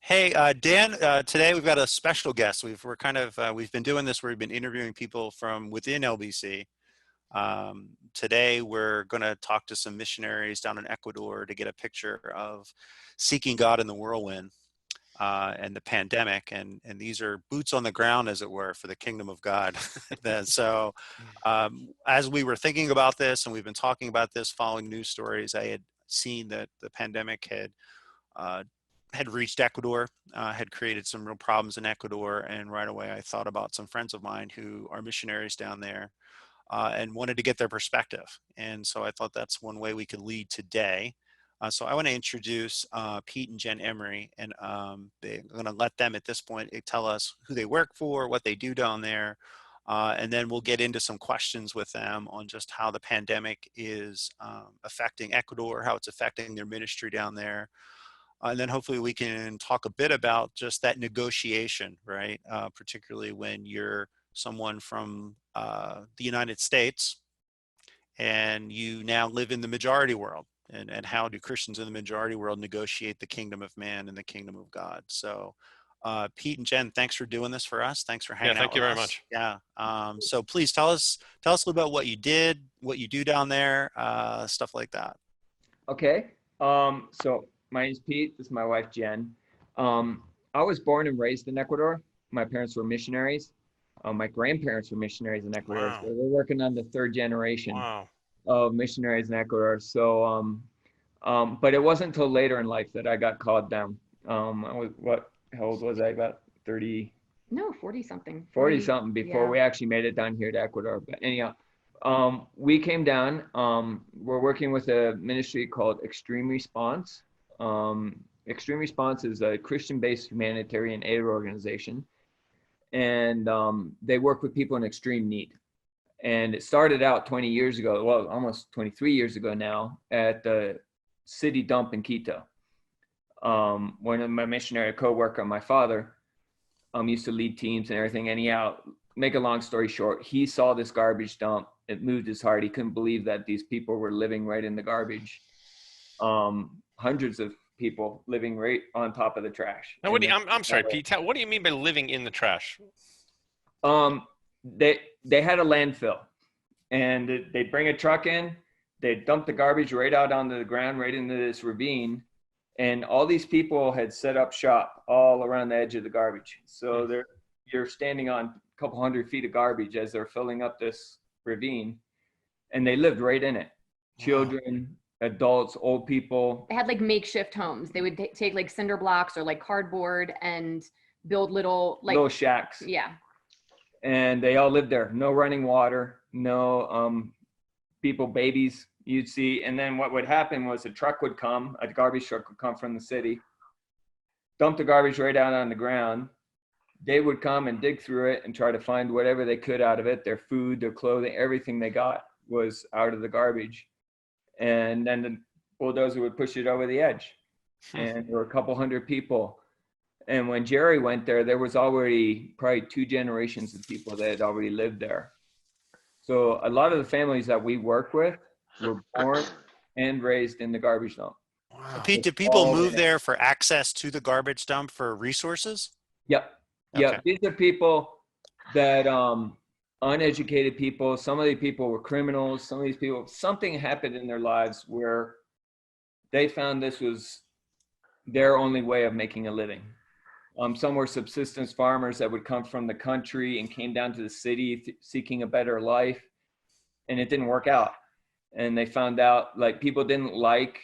Hey, Dan, today we've got a special guest. We've been doing this where we've been interviewing people from within LBC. Today we're going to talk to some missionaries down in Ecuador to get a picture of seeking God in the whirlwind and the pandemic. And these are boots on the ground, as it were, for the kingdom of God. As we were thinking about this and we've been talking about this following news stories, I had seen that the pandemic uh, had reached Ecuador, had created some real problems in Ecuador. And right away, I thought about some friends of mine who are missionaries down there and wanted to get their perspective. And so I thought that's one way we could lead today. So I want to introduce Pete and Jen Emery, and they're going to let them at this point tell us who they work for, what they do down there, and then we'll get into some questions with them on just how the pandemic is affecting Ecuador, how it's affecting their ministry down there. And then hopefully we can talk a bit about just that negotiation, right? Particularly when you're someone from the United States and you now live in the majority world. And how do Christians in the majority world negotiate the kingdom of man and the kingdom of God? So Pete and Jen, thanks for doing this for us. Thanks for Yeah, hanging out thank you with very us. much. Yeah. So please tell us a little about what you did, what you do down there, stuff like that. Okay. So my name's Pete. This is my wife, Jen. I was born and raised in Ecuador. My parents were missionaries. My grandparents were missionaries in Ecuador. So Wow. we're working on the third generation Wow. of missionaries in Ecuador. So, but it wasn't until later in life that I got called down. How old was I? About 30, No, 40 something. 40 something before Yeah. we actually made it down here to Ecuador. But anyhow, we came down. We're working with a ministry called Extreme Response. Extreme Response is a Christian-based humanitarian aid organization, and they work with people in extreme need. And it started out 20 years ago, well, almost 23 years ago now, at the city dump in Quito. One of my missionary co-worker, my father, used to lead teams and everything. Anyhow, make a long story short, he saw this garbage dump. It moved his heart. He couldn't believe that these people were living right in the garbage. Hundreds of people living right on top of the trash. Now, I'm sorry, Pete. What do you mean by living in the trash? Um, they had a landfill, and they'd bring a truck in. They'd dump the garbage right out onto the ground, right into this ravine. And all these people had set up shop all around the edge of the garbage. So you're standing on a couple 100 feet of garbage as they're filling up this ravine, and they lived right in it. Children, adults, old people. They had like makeshift homes. They would take like cinder blocks or like cardboard and build little shacks. Yeah. And they all lived there. No running water, no people, babies you'd see. And then what would happen was a garbage truck would come from the city, dump the garbage right out on the ground. They would come and dig through it and try to find whatever they could out of it. Their food, their clothing, everything they got was out of the garbage. And then the bulldozer would push it over the edge. And there were a couple 100 people. And when Jerry went there, there was already probably 2 generations of people that had already lived there. So a lot of the families that we work with were born and raised in the garbage dump. Wow. Pete, did people move there for access to the garbage dump for resources? Yep. Okay. These are people that uneducated people. Some of these people were criminals. Some of these people, something happened in their lives where they found this was their only way of making a living. Some were subsistence farmers that would come from the country and came down to the city seeking a better life, and it didn't work out. And they found out like people didn't like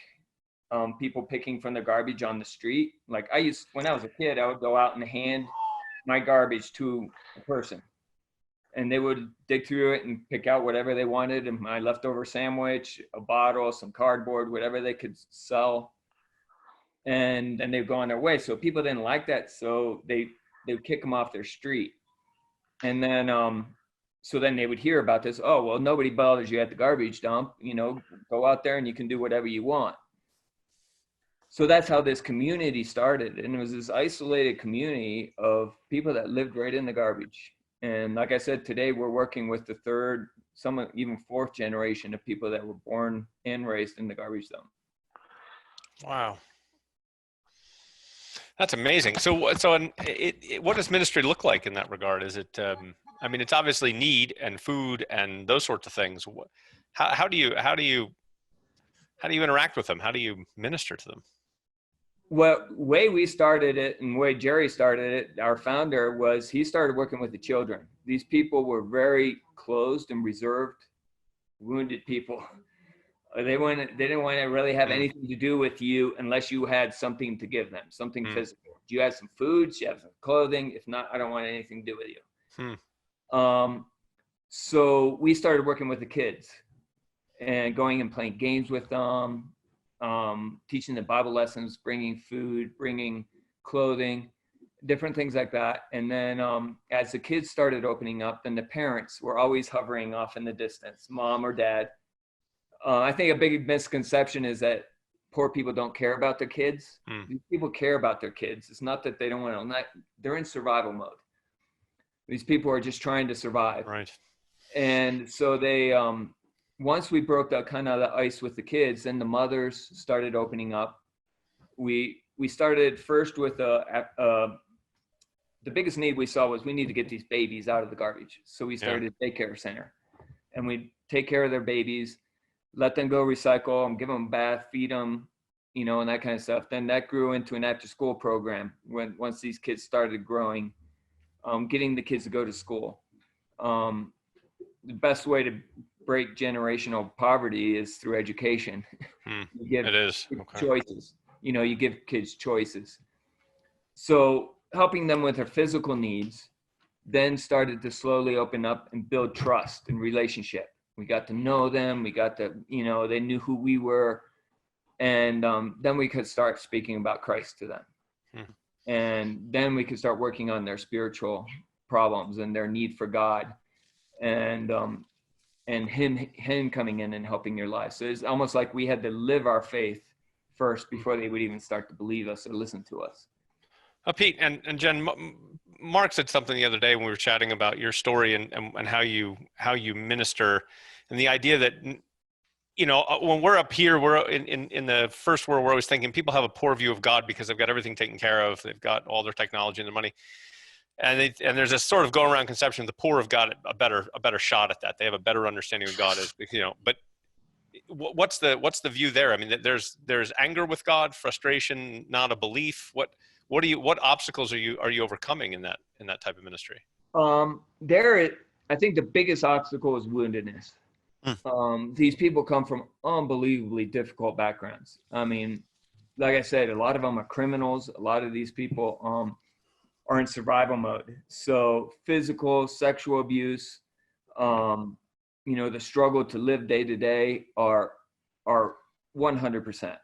people picking from the garbage on the street. Like when I was a kid, I would go out and hand my garbage to a person, and they would dig through it and pick out whatever they wanted, and my leftover sandwich, a bottle, some cardboard, whatever they could sell. And then they'd go on their way. So people didn't like that. So they would kick them off their street. And then, so then they would hear about this. Oh, well, nobody bothers you at the garbage dump, go out there and you can do whatever you want. So that's how this community started. And it was this isolated community of people that lived right in the garbage. And like I said, today we're working with the third, some even fourth generation of people that were born and raised in the garbage dump. Wow. That's amazing. So what does ministry look like in that regard? Is it, I mean, it's obviously need and food and those sorts of things. How do you interact with them? How do you minister to them? Well, way we started it and way Jerry started it, our founder, was he started working with the children. These people were very closed and reserved, wounded people. They didn't want to really have anything to do with you unless you had something to give them, something physical. Do you have some food? Do you have some clothing? If not, I don't want anything to do with you. So we started working with the kids and going and playing games with them, teaching them Bible lessons, bringing food, bringing clothing, different things like that. And then as the kids started opening up, then the parents were always hovering off in the distance, mom or dad. I think a big misconception is that poor people don't care about their kids. These people care about their kids. It's not that they don't want to, they're in survival mode. These people are just trying to survive. Right. And so they, once we broke the kind of the ice with the kids, then the mothers started opening up. We started first with the biggest need we saw was we need to get these babies out of the garbage. So we started a daycare center, and we take care of their babies, let them go recycle them, give them a bath, feed them, you know, and that kind of stuff. Then that grew into an after school program once these kids started growing, getting the kids to go to school. The best way to break generational poverty is through education. You give choices. You know, you give kids choices. So helping them with their physical needs then started to slowly open up and build trust and relationship. We got to know them. We got to, you know, they knew who we were. And then we could start speaking about Christ to them. And then we could start working on their spiritual problems and their need for God. And him coming in and helping their lives. So it's almost like we had to live our faith first before they would even start to believe us or listen to us. Pete and Jen, Mark said something the other day when we were chatting about your story and how you minister, and the idea that, you know, when we're up here, we're in the first world, we're always thinking people have a poor view of God because they've got everything taken care of. They've got all their technology and their money. And there's this sort of going around conception the poor have got a better shot at that. They have a better understanding of God, as you know. But what's the view there? I mean, there's anger with God, frustration, not a belief. What obstacles are you overcoming in that type of ministry? I think the biggest obstacle is woundedness. These people come from unbelievably difficult backgrounds. I mean, like I said, a lot of them are criminals. A lot of these people are in survival mode. So physical, sexual abuse, you know, the struggle to live day to day are 100%.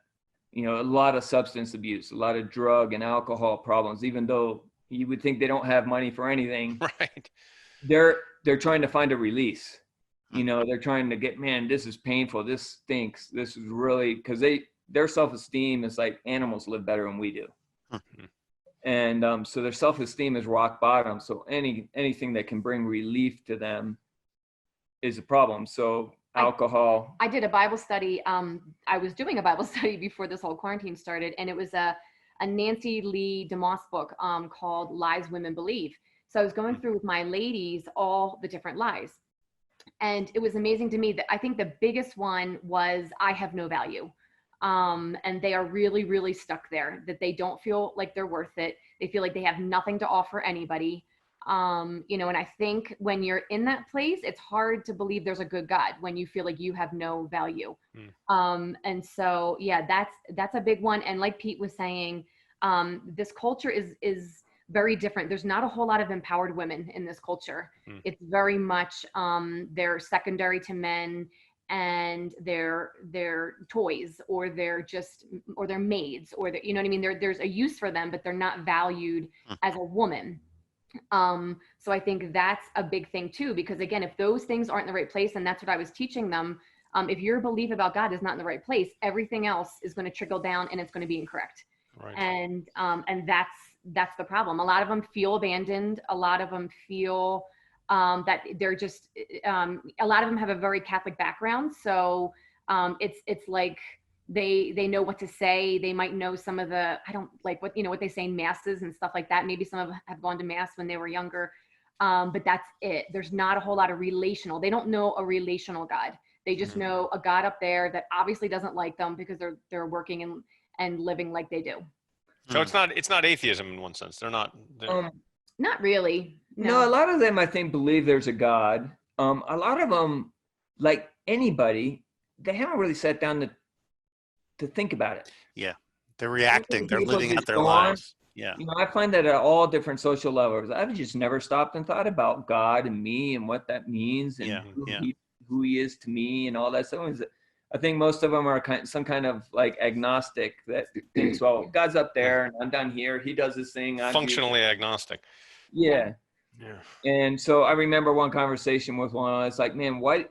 You know, a lot of substance abuse, a lot of drug and alcohol problems, even though you would think they don't have money for anything. Right. They're trying to find a release. You know, they're trying to get, man, this is painful. This stinks. This is really, because their self-esteem is like animals live better than we do. And so their self-esteem is rock bottom. So anything that can bring relief to them is a problem. So alcohol. I did a Bible study. I was doing a Bible study before this whole quarantine started, and it was a Nancy Lee DeMoss book called Lies Women Believe. So I was going through with my ladies all the different lies. And it was amazing to me that I think the biggest one was I have no value. And they are really, really stuck there, that they don't feel like they're worth it. They feel like they have nothing to offer anybody. You know, and I think when you're in that place, it's hard to believe there's a good God when you feel like you have no value. And so, yeah, that's a big one. And like Pete was saying, this culture is very different. There's not a whole lot of empowered women in this culture. It's very much, they're secondary to men, and they're toys, or they're maids, or you know what I mean? There's a use for them, but they're not valued as a woman. So I think that's a big thing too, because again, if those things aren't in the right place, and that's what I was teaching them, if your belief about God is not in the right place, everything else is going to trickle down and it's going to be incorrect. Right. And that's the problem. A lot of them feel abandoned. A lot of them feel that they're just, a lot of them have a very Catholic background. So it's like, they know what to say. They might know some of the, I don't like what, what they say in masses and stuff like that. Maybe some of them have gone to mass when they were younger. But that's it. There's not a whole lot of relational. They don't know a relational God. They just know a God up there that obviously doesn't like them because they're working and living like they do. So it's not atheism in one sense. They're not not really. No, a lot of them I think believe there's a God. A lot of them, like anybody, they haven't really sat down to think about it. Yeah, they're reacting. They're living out their go lives. on. Yeah. I find that at all different social levels. I've just never stopped and thought about God and me and what that means and who he is to me and all that stuff. I think most of them are some kind of like agnostic that thinks, well, God's up there and I'm down here. He does this thing. Functionally agnostic. Yeah. Yeah. And so I remember one conversation with one. It's like, man, why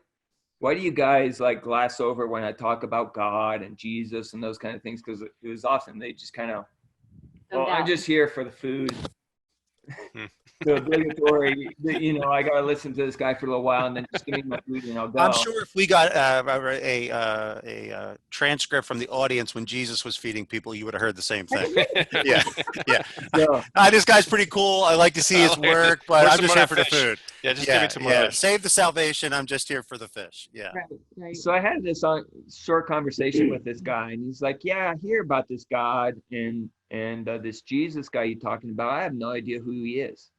do you guys like glass over when I talk about God and Jesus and those kind of things? Because it was often they just kind of, well, I'm just here for the food. The obligatory, I got to listen to this guy for a little while and then just give me my food and I'll go. I'm sure if we got a transcript from the audience when Jesus was feeding people, you would have heard the same thing. Yeah. So, this guy's pretty cool. I like to see his work, but I'm just here for the food. Yeah, just give me some more fish. Save the salvation. I'm just here for the fish. Yeah. Right. So I had this short conversation with this guy, and he's like, "Yeah, I hear about this God and this Jesus guy you're talking about. I have no idea who he is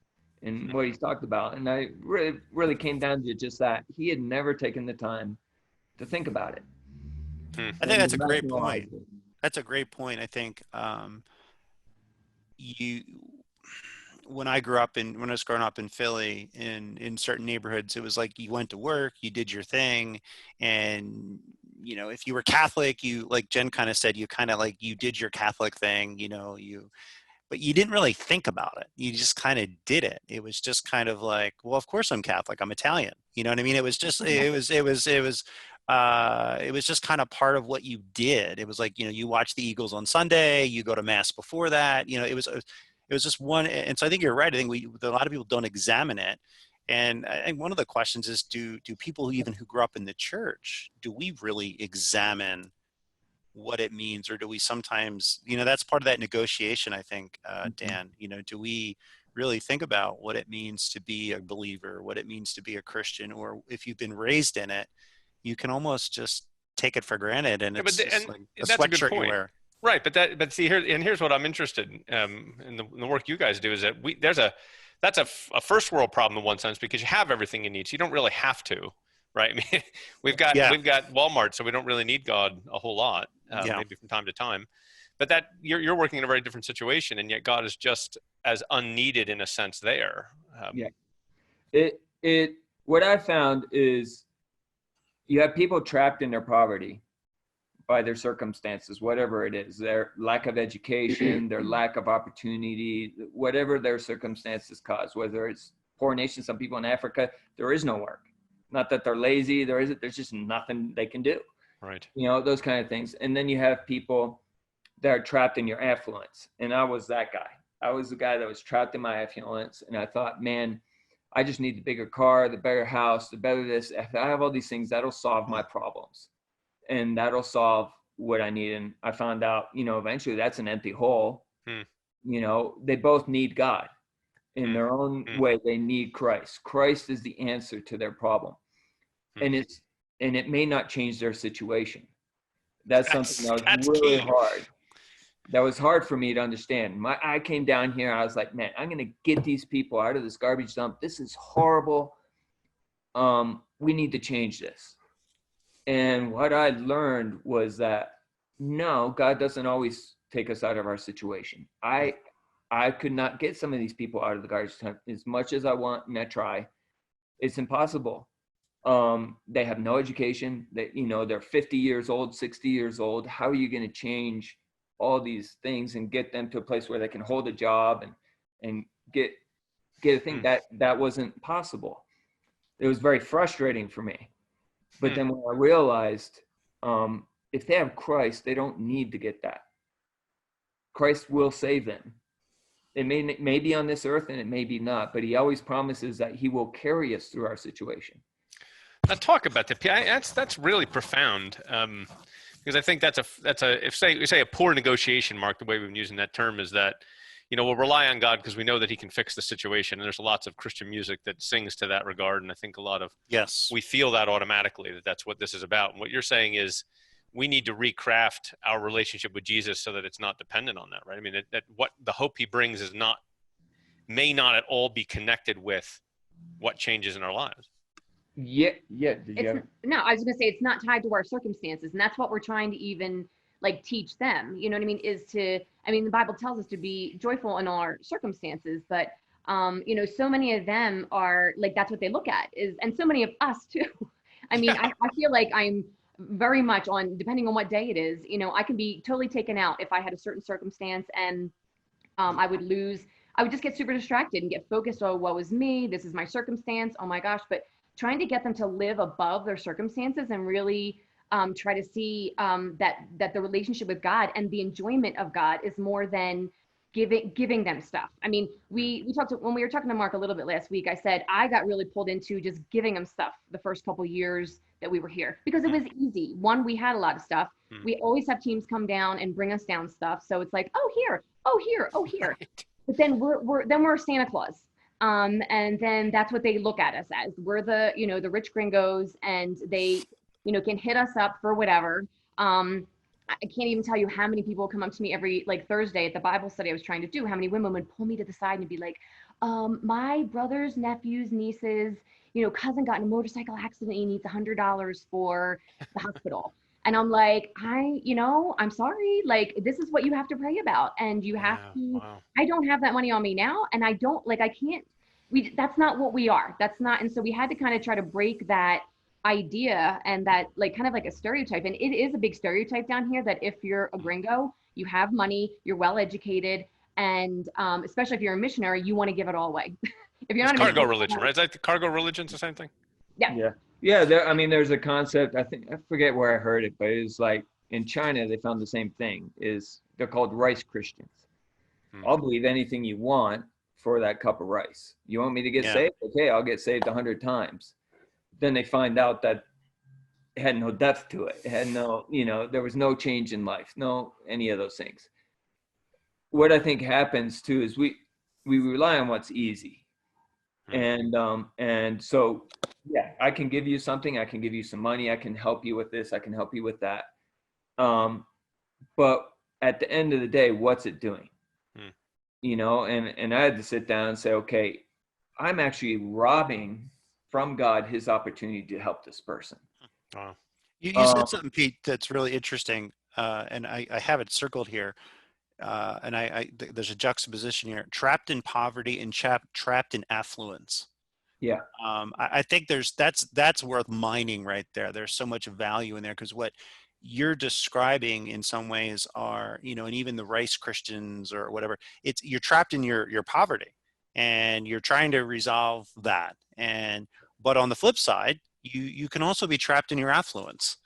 and what he's talked about." And I really came down to just that he had never taken the time to think about it. I think that's a great point. That's a great point. I think when I was growing up in Philly, in certain neighborhoods, it was like you went to work, you did your thing, and if you were Catholic, you, like Jen kind of said, you kind of like you did your Catholic thing, but you didn't really think about it. You just kind of did it. It was just kind of like, well, of course I'm Catholic. I'm Italian. You know what I mean? It was just it was just kind of part of what you did. It was like, you watch the Eagles on Sunday, you go to mass before that. It was just one. And so I think you're right. I think a lot of people don't examine it. And I think one of the questions is, do people who grew up in the church, do we really examine what it means, or do we sometimes, that's part of that negotiation, I think, Dan, do we really think about what it means to be a believer, what it means to be a Christian, or if you've been raised in it, you can almost just take it for granted, and it's like a sweatshirt you wear. Right, but see here, and here's what I'm interested in the work you guys do is that that's a first world problem in one sense, because you have everything you need, so you don't really have to, right? I mean, we've got Walmart, so we don't really need God a whole lot, maybe from time to time. But that you're working in a very different situation, and yet God is just as unneeded in a sense there. What I found is you have people trapped in their poverty by their circumstances, whatever it is, their lack of education, their lack of opportunity, whatever their circumstances cause, whether it's poor nations, some people in Africa, there is no work. Not that they're lazy, there's just nothing they can do. Right. Those kind of things. And then you have people that are trapped in your affluence. And I was that guy. I was the guy that was trapped in my affluence. And I thought, man, I just need the bigger car, the better house, the better this. If I have all these things, that'll solve my problems. And that'll solve what I need. And I found out, eventually that's an empty hole. They both need God in their own way. They need Christ. Christ is the answer to their problem. And it may not change their situation. That's something that was really hard. That was hard for me to understand. I came down here, I was like, man, I'm going to get these people out of this garbage dump. This is horrible. We need to change this. And what I learned was that, no, God doesn't always take us out of our situation. I could not get some of these people out of the garbage dump as much as I want, and I try. It's impossible. They have no education. They're 50 years old, 60 years old. How are you going to change all these things and get them to a place where they can hold a job and get a thing? That wasn't possible. It was very frustrating for me. But then when I realized, if they have Christ, they don't need to get that. Christ will save them. It may be on this earth and it may be not, but he always promises that he will carry us through our situation. Now talk about that. That's really profound. Because I think that's if say a poor negotiation, Mark, the way we've been using that term is that, we'll rely on God because we know that he can fix the situation. And there's lots of Christian music that sings to that regard. And I think a lot of, Yes. we feel that automatically, that that's what this is about. And what you're saying is we need to recraft our relationship with Jesus so that it's not dependent on that, right? I mean, that what the hope he brings may not at all be connected with what changes in our lives. Yeah. No, I was gonna say it's not tied to our circumstances, and that's what we're trying to even like teach them. You know what I mean? The Bible tells us to be joyful in all our circumstances, but so many of them are like that's what they look at and so many of us too. I feel like I'm very much on depending on what day it is. I can be totally taken out if I had a certain circumstance and I would just get super distracted and get focused on what was me. This is my circumstance. Oh my gosh. But trying to get them to live above their circumstances and really try to see that the relationship with God and the enjoyment of God is more than giving them stuff. I mean, we talked when we were talking to Mark a little bit last week, I said, I got really pulled into just giving him stuff the first couple years that we were here because it was easy. One, we had a lot of stuff. We always have teams come down and bring us down stuff. So it's like, oh, here. Right. But then we're Santa Claus. And then that's what they look at us as. We're the rich gringos and they, can hit us up for whatever. I can't even tell you how many people come up to me every Thursday at the Bible study I was trying to do, how many women would pull me to the side and be like, my brother's nephews, nieces, cousin got in a motorcycle accident. He needs $100 for the hospital. And I'm like, I'm sorry. Like, this is what you have to pray about. And you have to, I don't have that money on me now. And I don't I can't, that's not what we are. That's not. And so we had to kind of try to break that idea and that kind of like a stereotype. And it is a big stereotype down here that if you're a gringo, you have money, you're well educated. And especially if you're a missionary, you want to give it all away. If you're not cargo religion, right? Is that the cargo religion's the same thing? Yeah. There's a concept. I forget where I heard it, but it's like in China, they found the same thing. They're called rice Christians. I'll believe anything you want for that cup of rice. You want me to get saved? Okay, I'll get saved 100 times. Then they find out that it had no depth to it. It had no, there was no change in life, no any of those things. What I think happens too is we rely on what's easy. And so, I can give you something, I can give you some money, I can help you with this, I can help you with that. But at the end of the day, what's it doing? And I had to sit down and say, okay, I'm actually robbing from God his opportunity to help this person. Wow. You said something, Pete, that's really interesting. And I have it circled here. And there's a juxtaposition here: trapped in poverty and trapped in affluence. Yeah. I think that's worth mining right there. There's so much value in there because what you're describing in some ways are, and even the rice Christians or whatever, you're trapped in your poverty and you're trying to resolve that. But on the flip side, you can also be trapped in your affluence,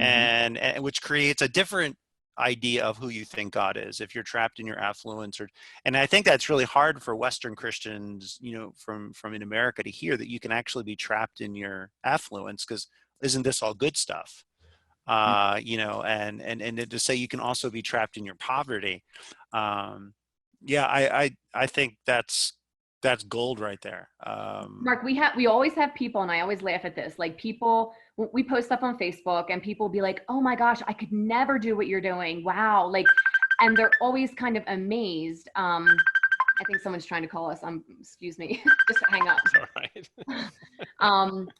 and which creates a different idea of who you think God is if you're trapped in your affluence. And I think that's really hard for Western Christians, from in America to hear that you can actually be trapped in your affluence because isn't this all good stuff? And to say you can also be trapped in your poverty. I think that's gold right there. Mark, we always have people, and I always laugh at this, people, we post stuff on Facebook and people will be like, oh my gosh, I could never do what you're doing. Wow. And they're always kind of amazed. I think someone's trying to call us. Excuse me, just hang up. All right.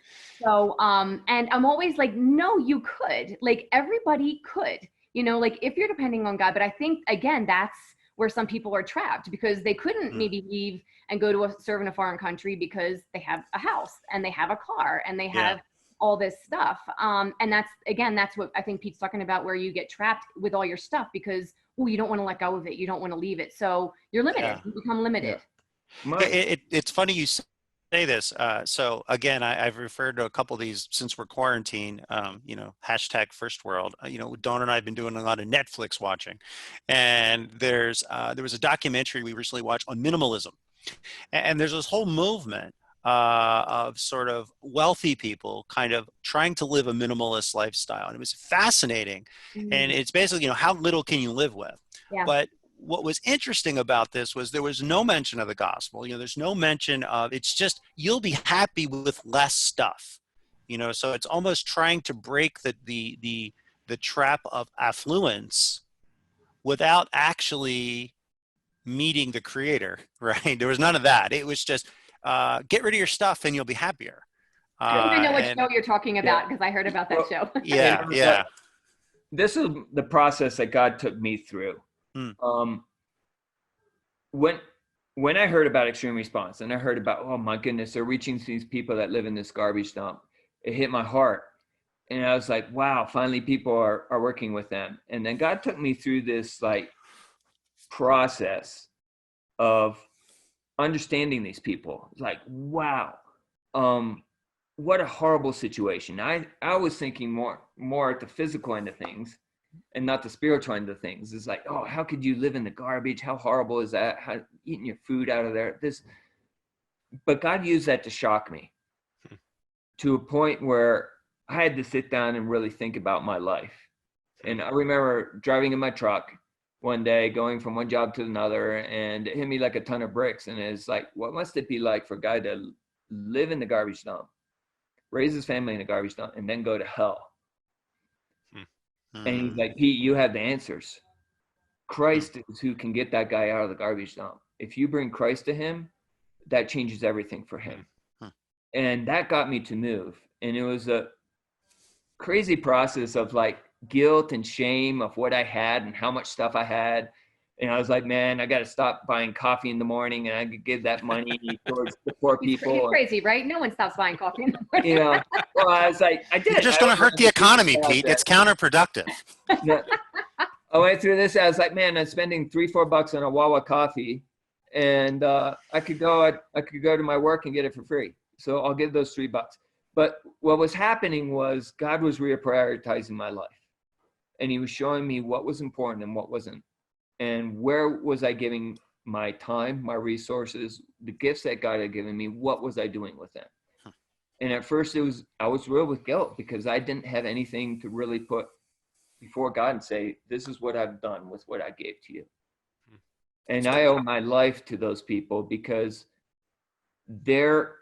And I'm always like, no, you could, everybody could, if you're depending on God. But I think, again, that's where some people are trapped because they couldn't maybe leave and go to serve in a foreign country because they have a house and they have a car and they have all this stuff. And that's what I think Pete's talking about, where you get trapped with all your stuff because, you don't want to let go of it. You don't want to leave it. So you're limited. Yeah. You become limited. Yeah. It's funny you say this. So again, I've referred to a couple of these since we're quarantined, hashtag first world. Dawn and I have been doing a lot of Netflix watching. And there was a documentary we recently watched on minimalism. And there's this whole movement of sort of wealthy people kind of trying to live a minimalist lifestyle. And it was fascinating. And it's basically, how little can you live with? Yeah. But what was interesting about this was there was no mention of the gospel. There's no mention of, it's just, you'll be happy with less stuff. So it's almost trying to break the trap of affluence without actually meeting the creator, right? There was none of that. It was just, get rid of your stuff and you'll be happier. I think I know what show you're talking about because I heard about that show. Yeah. This is the process that God took me through. When I heard about extreme response and I heard about, oh my goodness, they're reaching these people that live in this garbage dump, it hit my heart. And I was like, wow, finally people are working with them. And then God took me through this like process of understanding these people. Like, wow, what a horrible situation. I was thinking more at the physical end of things and not the spiritual end of things. It's like, oh, how could you live in the garbage? How horrible is that? How eating your food out of there? But God used that to shock me to a point where I had to sit down and really think about my life. And I remember driving in my truck one day, going from one job to another, and it hit me like a ton of bricks. And it's like, what must it be like for a guy to live in the garbage dump, raise his family in the garbage dump, and then go to hell? And he's like, Pete, you have the answers. Christ is who can get that guy out of the garbage dump. If you bring Christ to him, that changes everything for him. And that got me to move. And it was a crazy process of like guilt and shame of what I had and how much stuff I had. And I was like, man, I got to stop buying coffee in the morning, and I could give that money towards the poor people. You're crazy, right? No one stops buying coffee in the morning. Well, I was like, I did. You're just going to hurt the economy, Pete. It's counterproductive. I went through this. I was like, man, I'm spending $3-4 on a Wawa coffee, and I could go to my work and get it for free. So I'll give those $3. But what was happening was God was reprioritizing my life, and he was showing me what was important and what wasn't. And where was I giving my time, my resources, the gifts that God had given me? What was I doing with them? And at first I was real with guilt because I didn't have anything to really put before God and say, this is what I've done with what I gave to you. And I owe my life to those people because their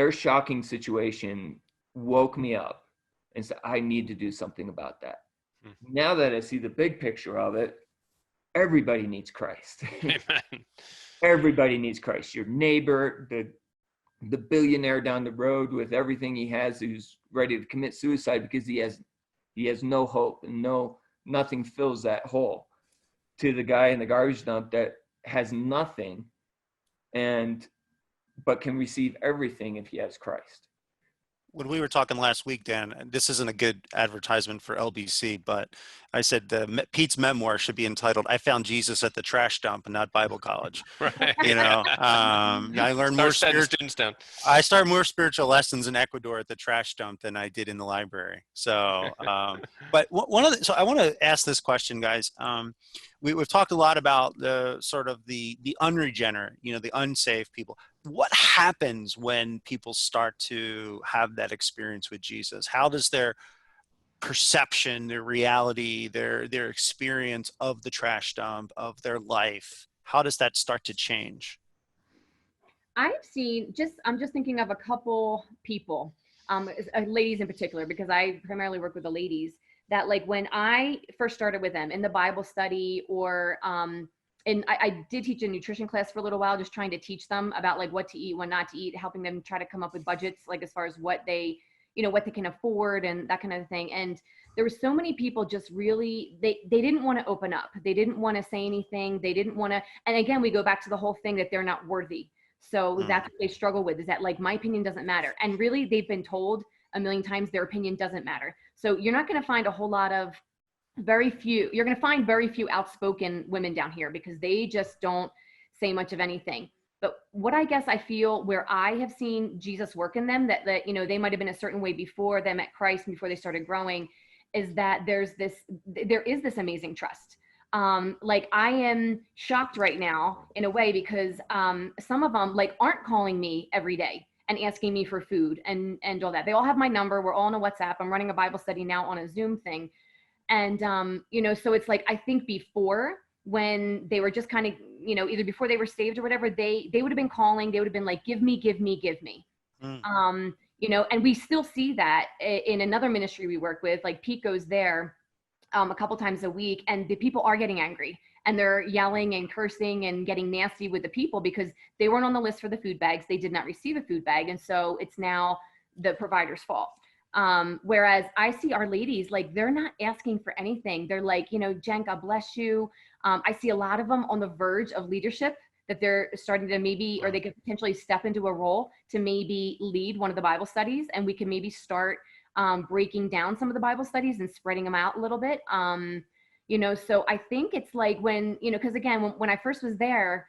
shocking situation woke me up and said, I need to do something about that. Now that I see the big picture of it, everybody needs Christ. Amen. Everybody needs Christ. Your neighbor, the billionaire down the road with everything he has, who's ready to commit suicide because he has no hope and nothing fills that hole, to the guy in the garbage dump that has nothing but can receive everything if he has Christ. When we were talking last week, Dan, and this isn't a good advertisement for LBC, but I said Pete's memoir should be entitled "I Found Jesus at the Trash Dump and Not Bible College." Right. I learned more students down. I started more spiritual lessons in Ecuador at the trash dump than I did in the library. So, but so I want to ask this question, guys. We've talked a lot about the sort of the unregenerate, the unsaved people. What happens when people start to have that experience with Jesus? How does their perception, their reality, their experience of the trash dump, of their life, how does that start to change? I'm just thinking of a couple people, ladies in particular, because I primarily work with the ladies, that like when I first started with them in the Bible study or, and I did teach a nutrition class for a little while, just trying to teach them about like what to eat, what not to eat, helping them try to come up with budgets, like as far as what they can afford and that kind of thing. And there were so many people just really, they didn't want to open up. They didn't want to say anything. They didn't want to, and again, we go back to the whole thing that they're not worthy. So that's what they struggle with, is that like, my opinion doesn't matter. And really they've been told a million times their opinion doesn't matter. So you're not going to find you're going to find very few outspoken women down here because they just don't say much of anything. But what I guess I feel where I have seen Jesus work in them, that they might've been a certain way before they met Christ and before they started growing, is that there is this amazing trust. Like I am shocked right now in a way because some of them like aren't calling me every day and asking me for food and all that. They all have my number. We're all on a WhatsApp. I'm running a Bible study now on a Zoom thing. And, so it's like, I think before when they were just kind of, either before they were saved or whatever, they would have been calling, they would have been like, give me, give me, give me. Mm. And we still see that in another ministry we work with, like Pete goes there a couple times a week, and the people are getting angry and they're yelling and cursing and getting nasty with the people because they weren't on the list for the food bags. They did not receive a food bag. And so it's now the provider's fault. Whereas I see our ladies, like they're not asking for anything. They're like, Jen, God bless you. I see a lot of them on the verge of leadership, that they're starting to maybe, or they could potentially step into a role to maybe lead one of the Bible studies, and we can maybe start breaking down some of the Bible studies and spreading them out a little bit. So I think it's like when, because again, when I first was there,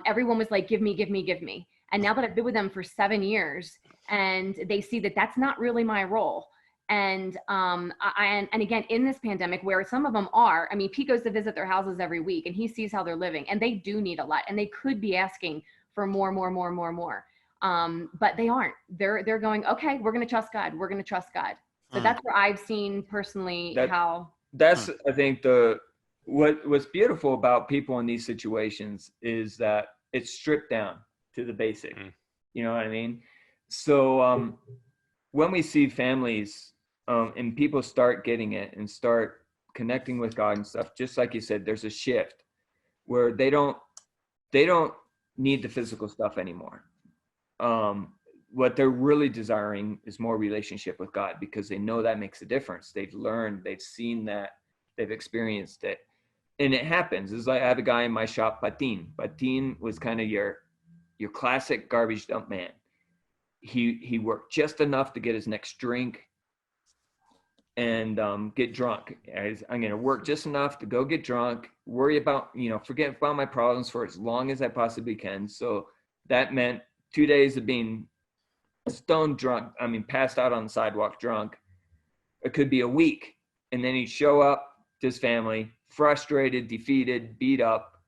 everyone was like, give me, give me, give me. And now that I've been with them for 7 years and they see that that's not really my role. And and again, in this pandemic where some of them are, I mean, Pete goes to visit their houses every week and he sees how they're living, and they do need a lot, and they could be asking for more. But they aren't. They're going, okay, we're going to trust God. We're going to trust God. So that's where I've seen personally that's I think what's beautiful about people in these situations is that it's stripped down to the basic. You know what I mean? So when we see families and people start getting it and start connecting with God and stuff, just like you said, there's a shift where they don't need the physical stuff anymore. What they're really desiring is more relationship with God, because they know that makes a difference. They've learned, they've seen that, they've experienced it. And it happens. It's like I have a guy in my shop, Patin. Patin was kind of your classic garbage dump man. He worked just enough to get his next drink and get drunk. I'm going to work just enough to go get drunk, worry about, forget about my problems for as long as I possibly can. So that meant 2 days of being stone drunk. I mean, passed out on the sidewalk drunk. It could be a week. And then he'd show up to his family, frustrated, defeated, beat up,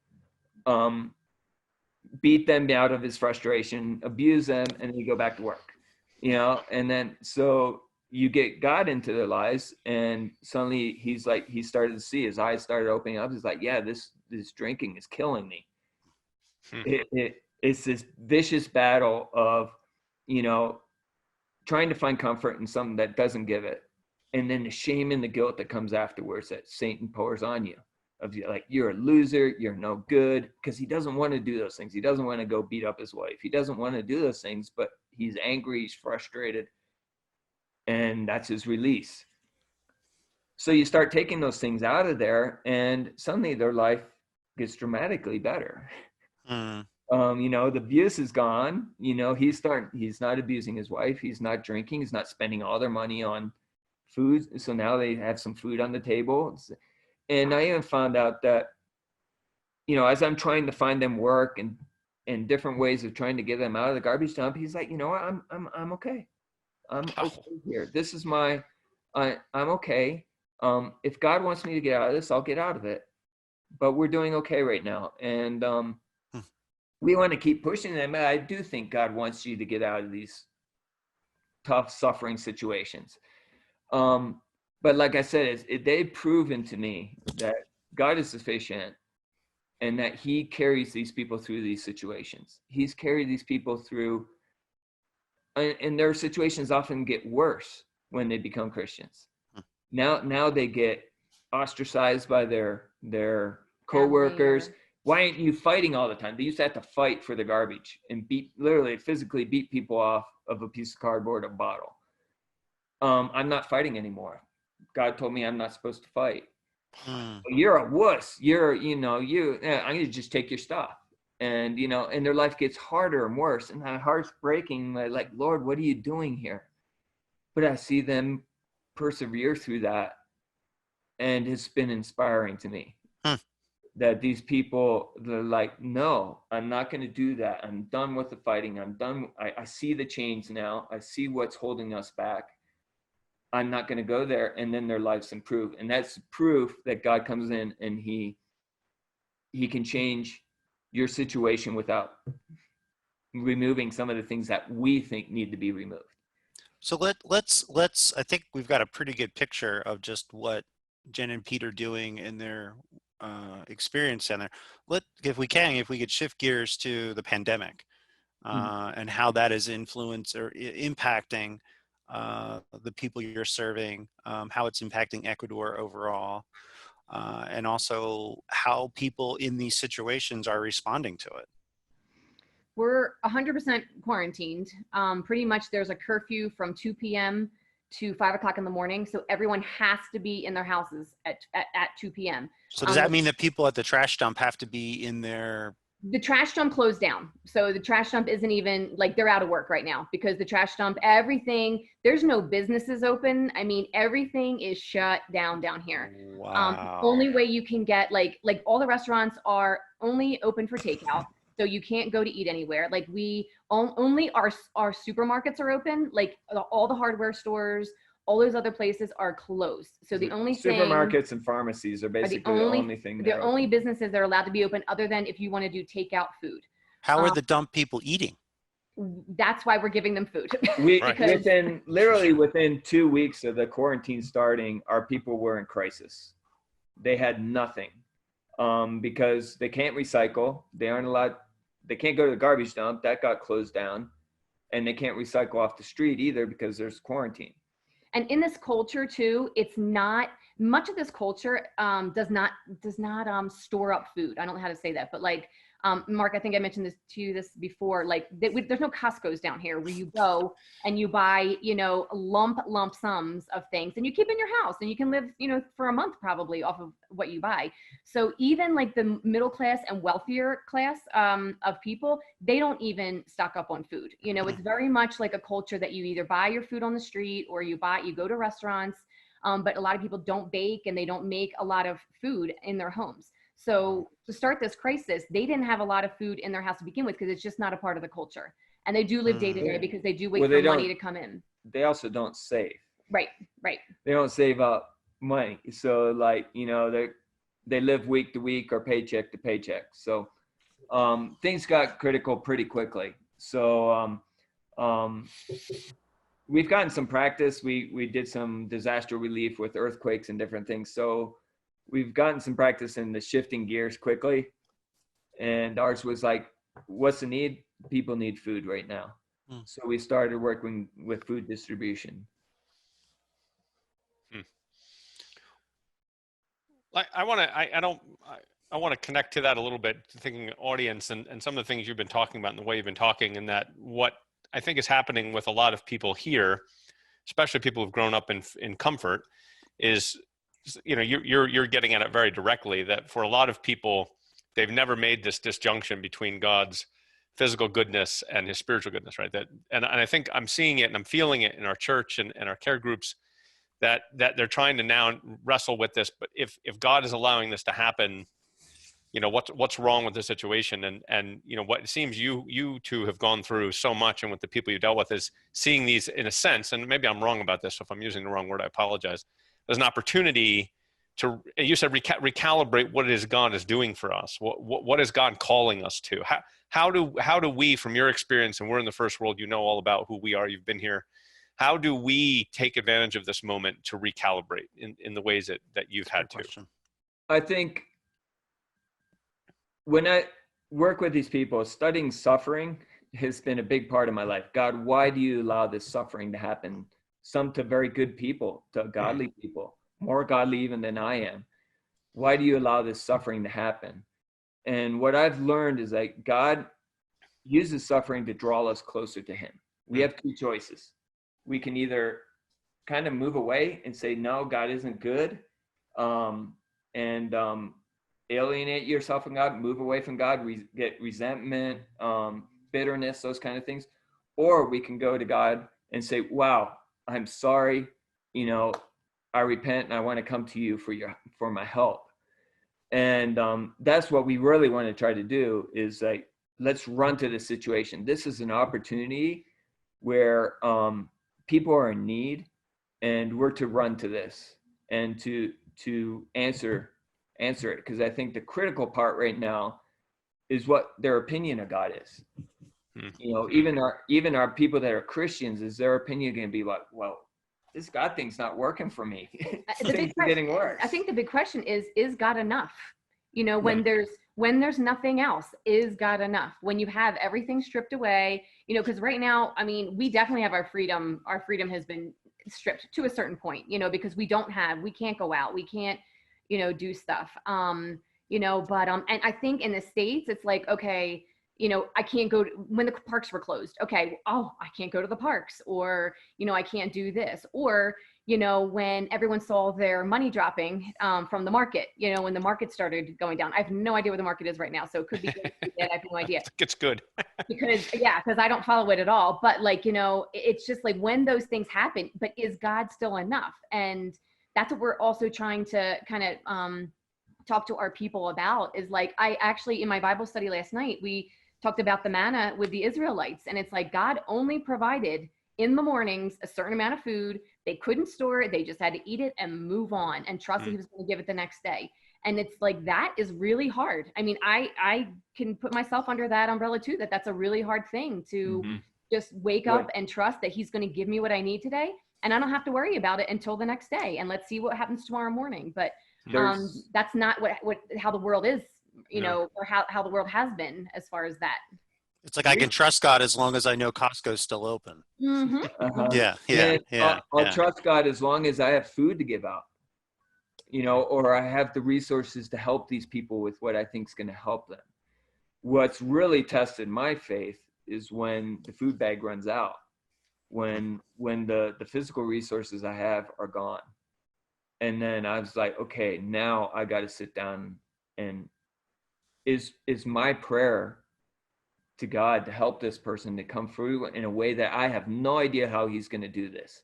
beat them out of his frustration, abuse them, and then you go back to work, and then so you get God into their lives, and suddenly he started to see, his eyes started opening up. He's like, yeah, this drinking is killing me. It's this vicious battle of, trying to find comfort in something that doesn't give it. And then the shame and the guilt that comes afterwards that Satan pours on you, of like, you're a loser, you're no good, because he doesn't want to do those things. He doesn't want to go beat up his wife. He doesn't want to do those things, but he's angry, he's frustrated, and that's his release. So you start taking those things out of there, and suddenly their life gets dramatically better. The abuse is gone. He's not abusing his wife. He's not drinking. He's not spending all their money on food. So now they have some food on the table. And I even found out that, as I'm trying to find them work and different ways of trying to get them out of the garbage dump, he's like, I'm okay. I'm okay here. This is I'm okay. If God wants me to get out of this, I'll get out of it. But we're doing okay right now. And we want to keep pushing them. I do think God wants you to get out of these tough, suffering situations. But like I said, they've proven to me that God is sufficient and that he carries these people through these situations. He's carried these people through, and their situations often get worse when they become Christians. Now they get ostracized by their coworkers. Why aren't you fighting all the time? They used to have to fight for the garbage and literally physically beat people off of a piece of cardboard, a bottle. I'm not fighting anymore. God told me I'm not supposed to fight. You're a wuss. I'm going to just take your stuff. And, and their life gets harder and worse. And my heart's breaking. Like, Lord, what are you doing here? But I see them persevere through that. And it's been inspiring to me. That these people, they're like, no, I'm not going to do that. I'm done with the fighting. I'm done. I see the chains now. I see what's holding us back. I'm not going to go there. And then their lives improve. And that's proof that God comes in and he he can change your situation without removing some of the things that we think need to be removed. So let's I think we've got a pretty good picture of just what Jen and Pete are doing in their experience center. If we could shift gears to the pandemic and how that is influenced or impacting the people you're serving, how it's impacting Ecuador overall, and also how people in these situations are responding to it. We're 100% quarantined. Pretty much there's a curfew from 2 p.m. to 5 o'clock in the morning. So everyone has to be in their houses at 2 p.m. So does that mean that people at the trash dump have to be in their... The trash dump closed down. So the trash dump isn't even, like, they're out of work right now because the trash dump, everything, there's no businesses open. I mean, everything is shut down here. Wow. Only way you can get, like all the restaurants are only open for takeout. So you can't go to eat anywhere. Like only our supermarkets are open. Like all the hardware stores, all those other places are closed. So the only supermarkets and pharmacies are basically the only thing. They're only businesses that are allowed to be open, other than if you want to do takeout food. How are the dump people eating? That's why we're giving them food. Within 2 weeks of the quarantine starting, our people were in crisis. They had nothing because they can't recycle. They aren't allowed. They can't go to the garbage dump. That got closed down, and they can't recycle off the street either because there's quarantine. And in this culture too, it's not much of this culture does not store up food. I don't know how to say that, but like Mark, I think I mentioned this to you before. Like there's no Costco's down here where you go and you buy, lump sums of things and you keep in your house and you can live, for a month probably off of what you buy. So even like the middle class and wealthier class of people, they don't even stock up on food. It's very much like a culture that you either buy your food on the street or you go to restaurants. But a lot of people don't bake and they don't make a lot of food in their homes. So to start this crisis, they didn't have a lot of food in their house to begin with because it's just not a part of the culture. And they do live day to day because they do wait for money to come in. They also don't save. Right. They don't save up money. So they live week to week or paycheck to paycheck. So things got critical pretty quickly. So we've gotten some practice. We did some disaster relief with earthquakes and different things. So we've gotten some practice in the shifting gears quickly. And ours was like, what's the need? People need food right now. So we started working with food distribution. I want to connect to that a little bit, thinking audience and some of the things you've been talking about and the way you've been talking, and that what I think is happening with a lot of people here, especially people who've grown up in comfort, is, you're getting at it very directly, that for a lot of people, they've never made this disjunction between God's physical goodness and his spiritual goodness, right? And I think I'm seeing it and I'm feeling it in our church and our care groups, that they're trying to now wrestle with this. But if God is allowing this to happen, what's wrong with the situation? And what it seems you two have gone through so much, and with the people you dealt with, is seeing these in a sense, and maybe I'm wrong about this, so if I'm using the wrong word, I apologize. There's an opportunity to, you said, recalibrate what it is God is doing for us. What is God calling us to? How do we, from your experience, and we're in the first world, all about who we are, you've been here, how do we take advantage of this moment to recalibrate in the ways that you've had to? I think when I work with these people, studying suffering has been a big part of my life. God, why do you allow this suffering to happen? Some to very good people, to godly people, more godly even than I am. Why do you allow this suffering to happen? And what I've learned is that God uses suffering to draw us closer to him. We have two choices. We can either kind of move away and say, no, God isn't good, and alienate yourself from God, move away from God, get resentment, bitterness, those kind of things. Or we can go to God and say, wow, I'm sorry, I repent and I want to come to you for my help. And that's what we really want to try to do, is like, let's run to the situation. This is an opportunity where people are in need, and we're to run to this and to answer answer it, because I think the critical part right now is what their opinion of God is. You know, even our people that are Christians, is their opinion going to be like, well, this God thing's not working for me. Things are getting worse. I think the big question is God enough? You know, when there's nothing else, is God enough? When you have everything stripped away, you know, because right now, I mean, we definitely have our freedom. Our freedom has been stripped to a certain point, you know, because we can't go out, we can't, you know, do stuff. You know, but and I think in the States, it's like, okay, you know, I can't go when the parks were closed. Okay, oh, I can't go to the parks, or, you know, I can't do this, or, you know, when everyone saw their money dropping from the market, you know, when the market started going down. I have no idea where the market is right now, so it could be good. I have no idea. It's good. because I don't follow it at all. But like, you know, it's just like when those things happen, but is God still enough? And that's what we're also trying to kind of talk to our people about, is like, I actually, in my Bible study last night, we talked about the manna with the Israelites. And it's like, God only provided in the mornings a certain amount of food. They couldn't store it. They just had to eat it and move on and trust that he was going to give it the next day. And it's like, that is really hard. I mean, I can put myself under that umbrella too, that's a really hard thing to just wake up and trust that he's going to give me what I need today. And I don't have to worry about it until the next day. And let's see what happens tomorrow morning. But that's not how the world is, you know, or how the world has been as far as that. It's like I can trust God as long as I know Costco's still open. I'll trust God as long as I have food to give out, you know, or I have the resources to help these people with what I think is going to help them. What's really tested my faith is when the food bag runs out, when the physical resources I have are gone. And then I was like, okay, now I got to sit down, and is my prayer to God to help this person to come through in a way that I have no idea how he's going to do this.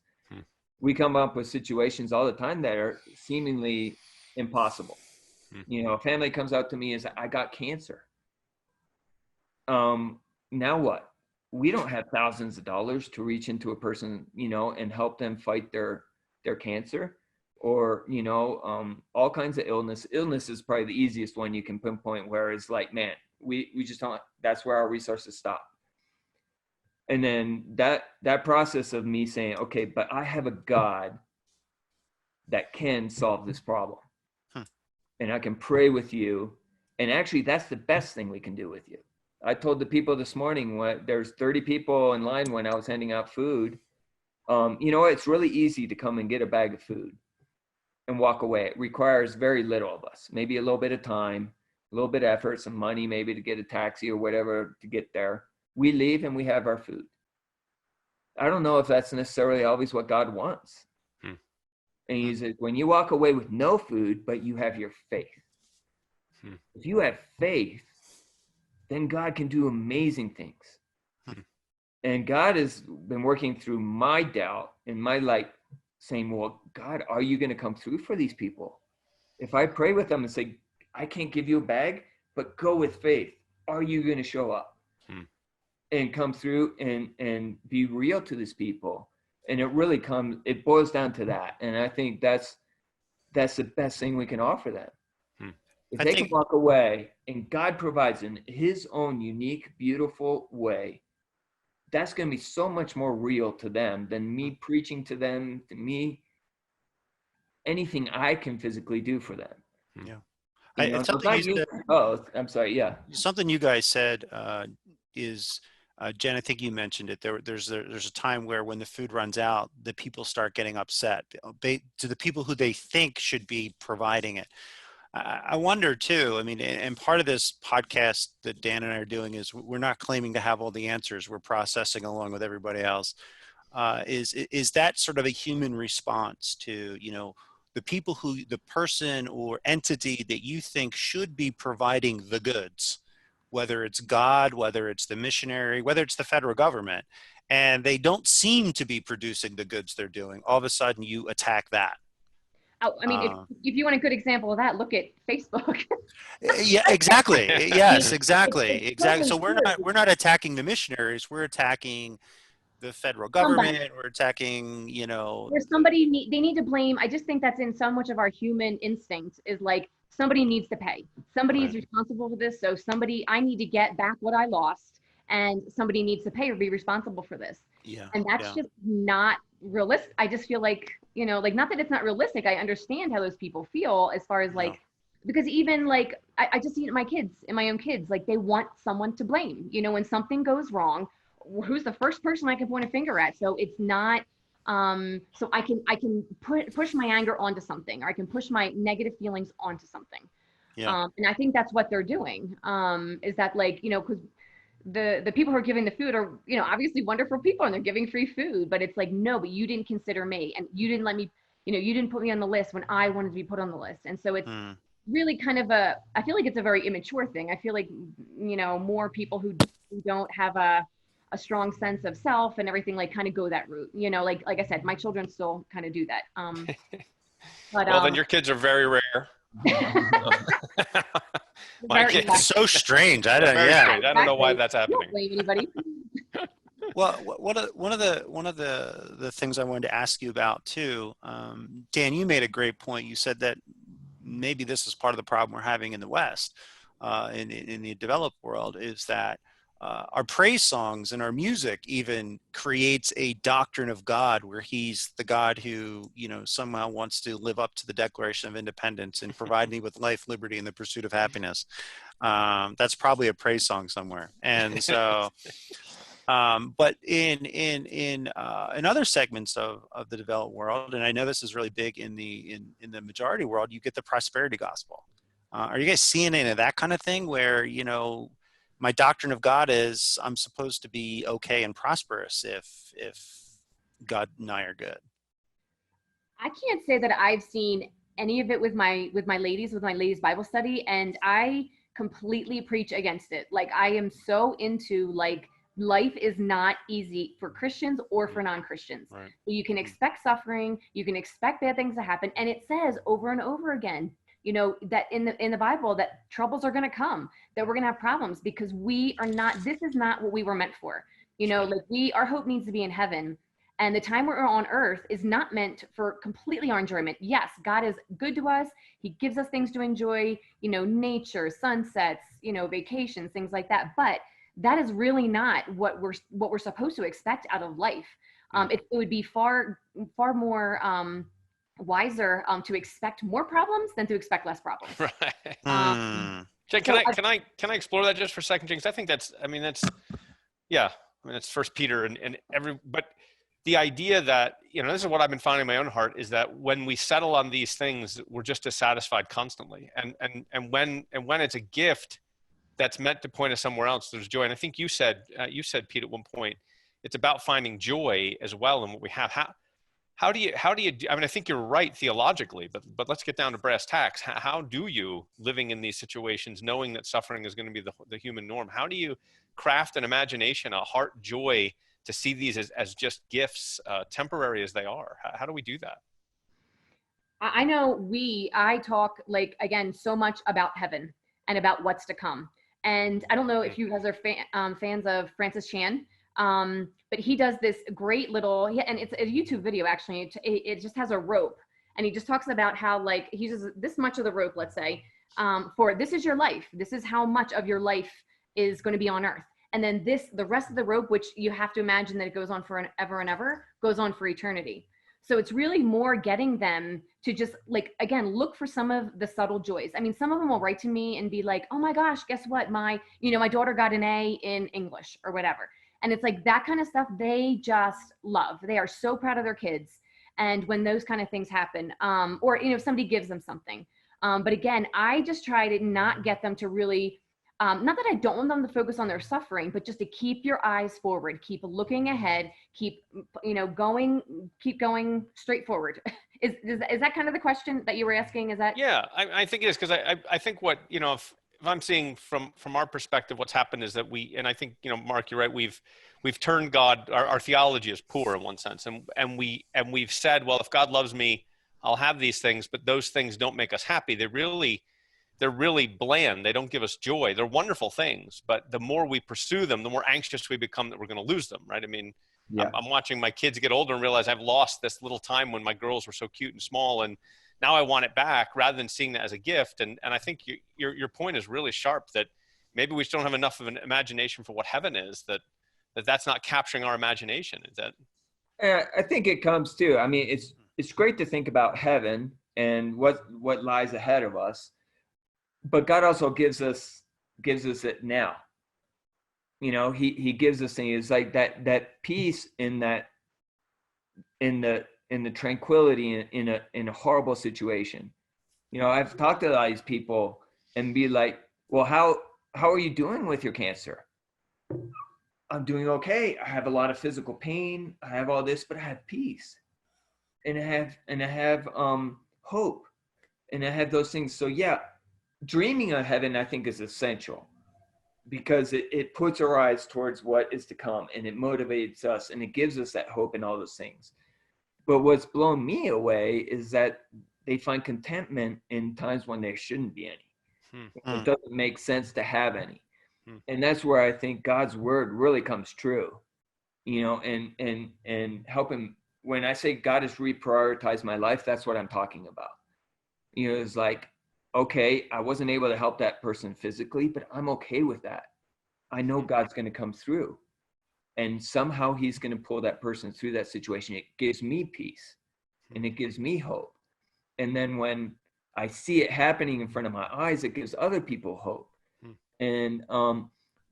We come up with situations all the time that are seemingly impossible. You know, a family comes out to me and says, I got cancer. Now what? We don't have thousands of dollars to reach into a person, you know, and help them fight their cancer, or, you know, all kinds of illness. Illness is probably the easiest one you can pinpoint, where it's like, man, we just don't, that's where our resources stop. And then that process of me saying, okay, but I have a God that can solve this problem. And I can pray with you. And actually, that's the best thing we can do with you. I told the people this morning, there's 30 people in line when I was handing out food. You know, it's really easy to come and get a bag of food and walk away. It requires very little of us, maybe a little bit of time, a little bit of effort, some money, maybe to get a taxi or whatever to get there. We leave and we have our food. I don't know if that's necessarily always what God wants. And he said, when you walk away with no food, but you have your faith. If you have faith, then God can do amazing things. And God has been working through my doubt and my saying, well, God, are you going to come through for these people? If I pray with them and say, I can't give you a bag, but go with faith, are you going to show up and come through and be real to these people? And it boils down to that. And I think that's the best thing we can offer them. If they can walk away and God provides in his own unique, beautiful way, that's going to be so much more real to them than me preaching to them, to me, anything I can physically do for them. I'm sorry. Yeah. Something you guys said is, Jen, I think you mentioned it. There's a time where when the food runs out, the people start getting upset to the people who they think should be providing it. I wonder too, I mean, and part of this podcast that Dan and I are doing is we're not claiming to have all the answers. We're processing along with everybody else. Is that sort of a human response to, you know, the person or entity that you think should be providing the goods, whether it's God, whether it's the missionary, whether it's the federal government, and they don't seem to be producing the goods they're doing, all of a sudden you attack that. Oh, I mean, if you want a good example of that, look at Facebook. Yeah, exactly. Yes, exactly. So we're not attacking the missionaries. We're attacking the federal government. We're attacking, you know. There's they need to blame. I just think that's in so much of our human instinct, is like somebody needs to pay. Somebody is Right. responsible for this. So I need to get back what I lost, and somebody needs to pay or be responsible for this. Yeah. And that's just not realistic. I just feel like, like, not that it's not realistic. I understand how those people feel as far as like, because even like, I just see it in my own kids, like they want someone to blame, when something goes wrong, who's the first person I can point a finger at? So it's not, so I can push my anger onto something, or I can push my negative feelings onto something. Yeah. And I think that's what they're doing, is that like, because the people who are giving the food are, obviously wonderful people, and they're giving free food, but it's like, no, but you didn't consider me, and you didn't let me, you didn't put me on the list when I wanted to be put on the list. And so it's really kind of I feel like it's a very immature thing. I feel like, more people who don't have a strong sense of self and everything, like kind of go that route, like I said, my children still kind of do that. But Well, then your kids are very rare. My kids, It's so strange. I don't. very Yeah. strange. I don't know why that's happening. Don't blame anybody. Well, one of the things I wanted to ask you about too, Dan, you made a great point. You said that maybe this is part of the problem we're having in the West, in the developed world, is that our praise songs and our music even creates a doctrine of God, where he's the God who, somehow wants to live up to the Declaration of Independence and provide me with life, liberty, and the pursuit of happiness. That's probably a praise song somewhere. And so, but in other segments of the developed world, and I know this is really big in the majority world, you get the prosperity gospel. Are you guys seeing any of that kind of thing where, my doctrine of God is I'm supposed to be okay and prosperous if God and I are good? I can't say that I've seen any of it with my ladies Bible study, and I completely preach against it. Like, I am so into, like, life is not easy for Christians or for non-Christians. Right. You can expect suffering, you can expect bad things to happen, and it says over and over again, that in the Bible, that troubles are going to come, that we're going to have problems, because this is not what we were meant for. Like, our hope needs to be in heaven. And the time we're on earth is not meant for completely our enjoyment. Yes, God is good to us. He gives us things to enjoy, nature, sunsets, vacations, things like that. But that is really not what we're supposed to expect out of life. It would be far more wiser to expect more problems than to expect less problems. Right. Jen, can I explore that just for a second, James? I think that's First Peter but the idea that, this is what I've been finding in my own heart, is that when we settle on these things, we're just dissatisfied constantly. And when it's a gift that's meant to point us somewhere else, there's joy. And I think you said, Pete, at one point, it's about finding joy as well in what we have. How do you I mean, I think you're right theologically, but let's get down to brass tacks. How do you, living in these situations, knowing that suffering is going to be the human norm, how do you craft an imagination, a heart joy, to see these as just gifts, temporary as they are? How do we do that? I know I talk, like, again, so much about heaven and about what's to come. And I don't know if you guys are fans of Francis Chan, but he does this great little, and it's a YouTube video, actually. It just has a rope, and he just talks about how, like, he uses this much of the rope, let's say, for this is your life. This is how much of your life is going to be on earth. And then the rest of the rope, which you have to imagine that it goes on for ever and ever, goes on for eternity. So it's really more getting them to just, like, again, look for some of the subtle joys. I mean, some of them will write to me and be like, oh my gosh, guess what? My daughter got an A in English or whatever. And it's like that kind of stuff they just love. They are so proud of their kids. And when those kind of things happen, or, somebody gives them something. But again, I just try to not get them to really, not that I don't want them to focus on their suffering, but just to keep your eyes forward, keep looking ahead, keep going straight forward. Is that kind of the question that you were asking? Is that? Yeah, I think it is, because I think what, if I'm seeing from our perspective, what's happened is that and I think, Mark, you're right. We've turned God, our theology is poor in one sense. And we've said, well, if God loves me, I'll have these things, but those things don't make us happy. They're really bland. They don't give us joy. They're wonderful things, but the more we pursue them, the more anxious we become that we're going to lose them. Right. I mean, yeah. I'm watching my kids get older and realize I've lost this little time when my girls were so cute and small, and now I want it back, rather than seeing that as a gift. And I think your point is really sharp, that maybe we just don't have enough of an imagination for what heaven is, that's not capturing our imagination. Is that? I think it comes too. I mean, it's great to think about heaven and what lies ahead of us, but God also gives us it now. You know, he gives us things. It's like that peace in the tranquility in a horrible situation. You know, I've talked to a lot of these people and be like, well, how are you doing with your cancer? I'm doing okay. I have a lot of physical pain. I have all this, but I have peace, and I have hope, and I have those things. So yeah, dreaming of heaven, I think, is essential, because it puts our eyes towards what is to come, and it motivates us, and it gives us that hope and all those things. But what's blown me away is that they find contentment in times when there shouldn't be any. It doesn't make sense to have any. And that's where I think God's word really comes true, you know, and helping. When I say God has reprioritized my life, that's what I'm talking about. You know, it's like, okay, I wasn't able to help that person physically, but I'm okay with that. I know God's going to come through, and somehow he's going to pull that person through that situation. It gives me peace, and it gives me hope. And then when I see it happening in front of my eyes, it gives other people hope. And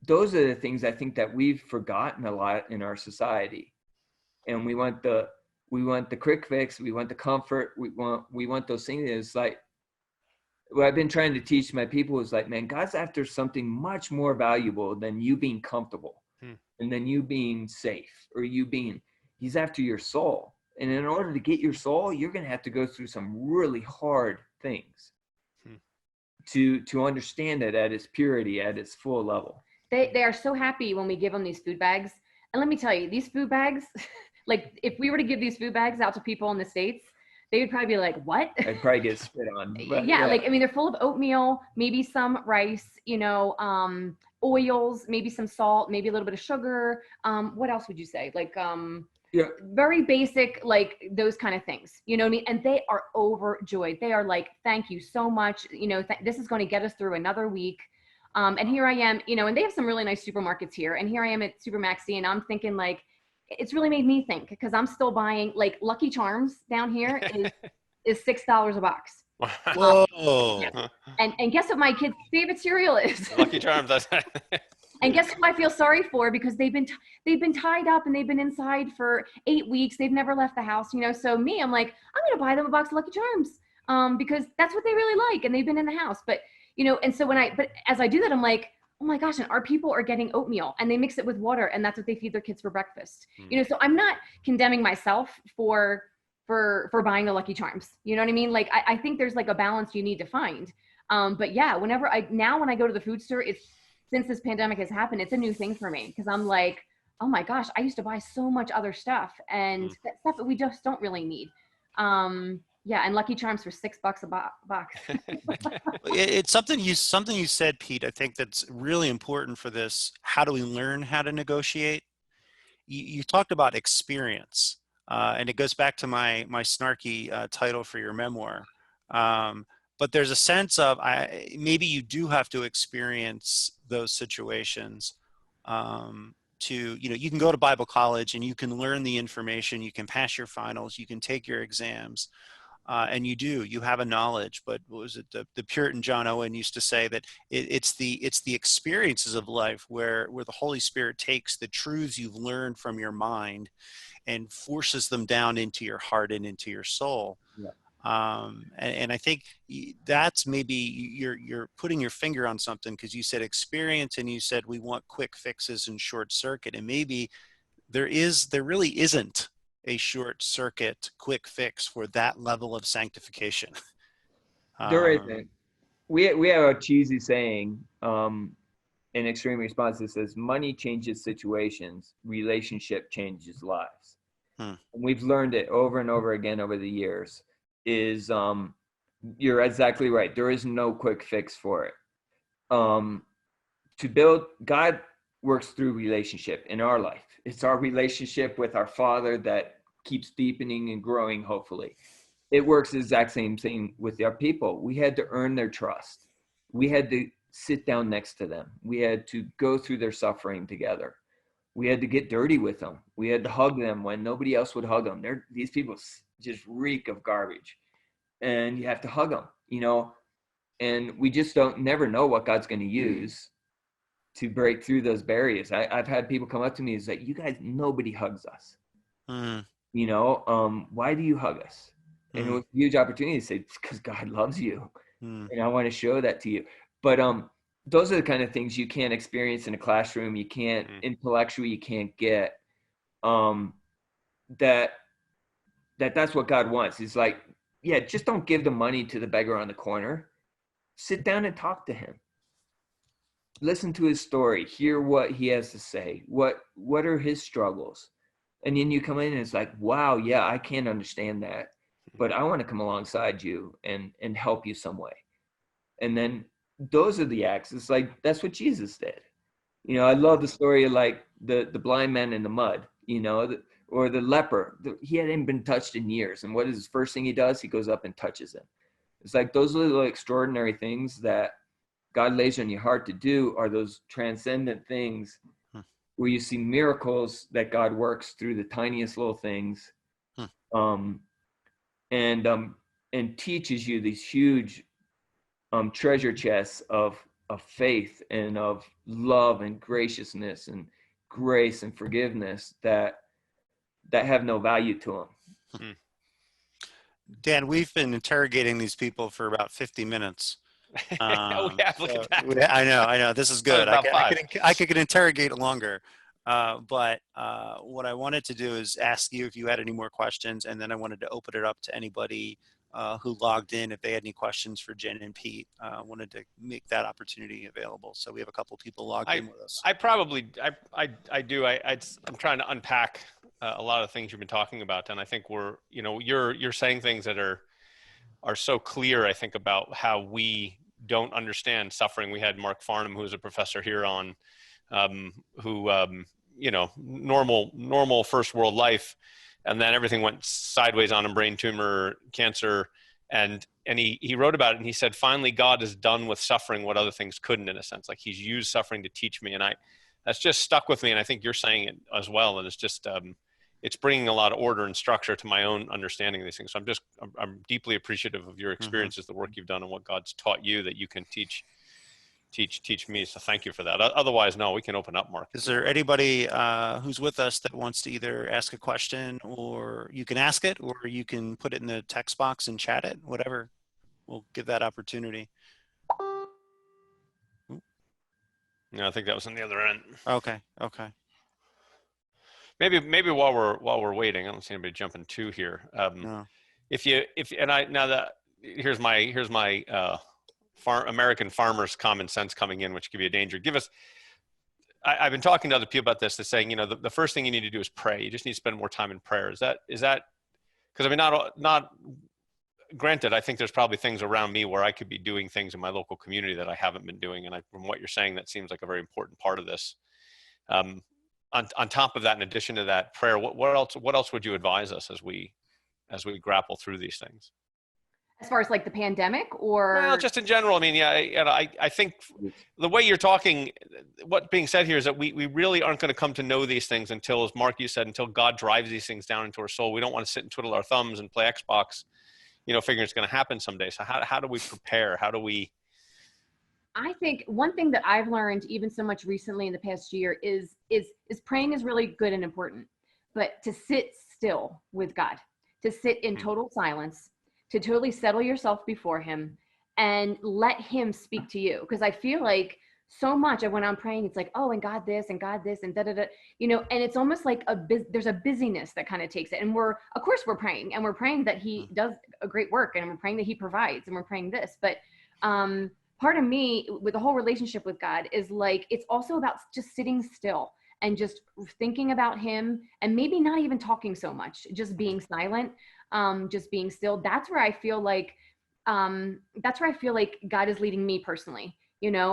those are the things I think that we've forgotten a lot in our society. And we want the quick fix, we want the comfort, we want those things. It's like, what I've been trying to teach my people is like, man, God's after something much more valuable than you being comfortable and then you being safe, or he's after your soul. And in order to get your soul, you're going to have to go through some really hard things to understand it at its purity, at its full level. They are so happy when we give them these food bags. And let me tell you, these food bags, like if we were to give these food bags out to people in the States, they would probably be like, what? I'd probably get spit on. Yeah, like, I mean, they're full of oatmeal, maybe some rice, you know, oils, maybe some salt, maybe a little bit of sugar. What else would you say? Like, yeah, very basic, like those kind of things, you know what I mean? And they are overjoyed. They are like, thank you so much. You know, this is going to get us through another week. And here I am, you know, and they have some really nice supermarkets here. And here I am at Supermaxi, and I'm thinking, like, it's really made me think, because I'm still buying, like, Lucky Charms down here is $6 a box. Whoa. Yeah. And guess what my kid's favorite cereal is? Lucky Charms. And guess who I feel sorry for? Because they've been tied up and they've been inside for 8 weeks. They've never left the house, you know. So me, I'm like, I'm gonna buy them a box of Lucky Charms, because that's what they really like, and they've been in the house. But you know, and so but as I do that, I'm like, oh my gosh, and our people are getting oatmeal and they mix it with water, and that's what they feed their kids for breakfast. You know, so I'm not condemning myself for buying the Lucky Charms. You know what I mean? Like, I think there's like a balance you need to find. But yeah, when I go to the food store, since this pandemic has happened, it's a new thing for me, because I'm like, oh my gosh, I used to buy so much other stuff, and that stuff that we just don't really need. Yeah, and Lucky Charms for $6 a box. It's something you said, Pete. I think that's really important for this. How do we learn how to negotiate? You talked about experience, and it goes back to my snarky title for your memoir. But there's a sense of maybe you do have to experience those situations to, you know, you can go to Bible college and you can learn the information, you can pass your finals, you can take your exams, and you have a knowledge. But what was it, the Puritan John Owen used to say that it's the experiences of life where the Holy Spirit takes the truths you've learned from your mind and forces them down into your heart and into your soul. Yeah. And I think that's maybe you're putting your finger on something, because you said experience and you said we want quick fixes and short circuit, and maybe there really isn't a short circuit quick fix for that level of sanctification. There isn't. We have a cheesy saying in Extreme Response that says, money changes situations, relationship changes lives. And we've learned it over and over again over the years. Is you're exactly right. There is no quick fix for it. To build, God works through relationship in our life. It's our relationship with our Father that keeps deepening and growing, hopefully. it works the exact same thing with our people. We had to earn their trust. We had to sit down next to them. We had to go through their suffering together. We had to get dirty with them. We had to hug them when nobody else would hug them. These people just reek of garbage, and you have to hug them, you know, and we just never know what God's going to use to break through those barriers. I've had people come up to me and say, you guys, nobody hugs us. You know, why do you hug us? And it was a huge opportunity to say, because God loves you. And I want to show that to you. But those are the kind of things you can't experience in a classroom. You can't intellectually, you can't get that's what God wants. He's like, yeah, just don't give the money to the beggar on the corner. Sit down and talk to him. Listen to his story. Hear what he has to say. What are his struggles? And then you come in and it's like, wow, yeah, I can't understand that, but I want to come alongside you and help you some way. And then those are the acts. It's like, that's what Jesus did. You know, I love the story of like the blind man in the mud, you know, or the leper. He hadn't been touched in years. And what is the first thing he does? He goes up and touches him. It's like those little extraordinary things that God lays on your heart to do are those transcendent things where you see miracles that God works through the tiniest little things, and teaches you these huge treasure chests of faith and of love and graciousness and grace and forgiveness that have no value to them. Dan, we've been interrogating these people for about 50 minutes. Look at that. I know. This is good. I could interrogate longer. But what I wanted to do is ask you if you had any more questions, and then I wanted to open it up to anybody who logged in if they had any questions for Jen and Pete. Wanted to make that opportunity available. So we have a couple people logged in with us. I do. I'm trying to unpack a lot of things you've been talking about, and I think you're saying things that are so clear, I think, about how we don't understand suffering. We had Mark Farnham, who's a professor here on, who, normal first world life. And then everything went sideways on him, brain tumor, cancer. And he wrote about it, and he said, finally, God is done with suffering what other things couldn't, in a sense. Like he's used suffering to teach me. And that's just stuck with me. And I think you're saying it as well. And it's just, it's bringing a lot of order and structure to my own understanding of these things. So I'm deeply appreciative of your experiences, the work you've done, and what God's taught you that you can teach me. So thank you for that. Otherwise, no, we can open up, Mark. Is there anybody who's with us that wants to either ask a question, or you can ask it, or you can put it in the text box and chat it, whatever. We'll give that opportunity. No, I think that was on the other end. Okay. Maybe while we're waiting, I don't see anybody jumping to here. No. Here's my American farmers' common sense coming in, which could be a danger. I've been talking to other people about this. They're saying, the first thing you need to do is pray. You just need to spend more time in prayer. Is that because I mean, not granted, I think there's probably things around me where I could be doing things in my local community that I haven't been doing. And from what you're saying, that seems like a very important part of this. On top of that, in addition to that prayer, what else would you advise us as we grapple through these things? As far as like the pandemic, or? Well, just in general. I mean, yeah, I think the way you're talking, what's being said here is that we really aren't going to come to know these things until, as Mark, you said, until God drives these things down into our soul. We don't want to sit and twiddle our thumbs and play Xbox, figuring it's going to happen someday. So how do we prepare? How do we? I think one thing that I've learned even so much recently in the past year is praying is really good and important, but to sit still with God, to sit in total silence, to totally settle yourself before him and let him speak to you. Because I feel like so much when I'm praying, it's like, oh, and God this and da da da, and it's almost like there's a busyness that kind of takes it. And we're praying, and we're praying that he does a great work, and we're praying that he provides, and we're praying this. But part of me with the whole relationship with God is like, it's also about just sitting still and just thinking about him, and maybe not even talking so much, just being silent, just being still. That's where I feel like God is leading me personally,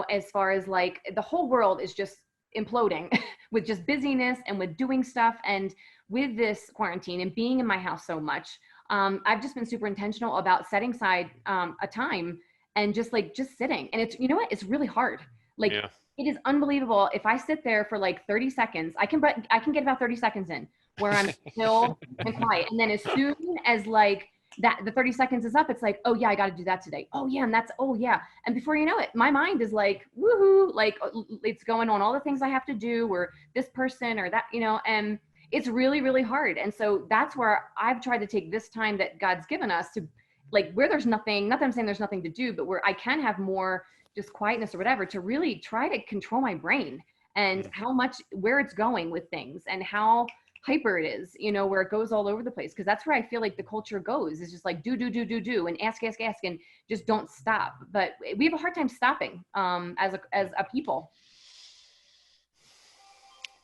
as far as like the whole world is just imploding with just busyness and with doing stuff. And with this quarantine and being in my house so much, I've just been super intentional about setting aside a time and just sitting. And it's, you know what, it's really hard. Like, Yeah. it is unbelievable. If I sit there for like 30 seconds, I can get about 30 seconds in where I'm still and quiet. And then as soon as like that, the 30 seconds is up, it's like, oh yeah, I got to do that today. Oh yeah. And that's, oh yeah. And before you know it, my mind is like, woohoo, like it's going on all the things I have to do, or this person or that, you know, and it's really, really hard. And so that's where I've tried to take this time that God's given us to, like, where there's nothing, not that I'm saying there's nothing to do, but where I can have more just quietness or whatever, to really try to control my brain and how much, where it's going with things and how hyper it is, you know, where it goes all over the place. Cause that's where I feel like the culture goes. It's just like do and ask and just don't stop. But we have a hard time stopping as a people.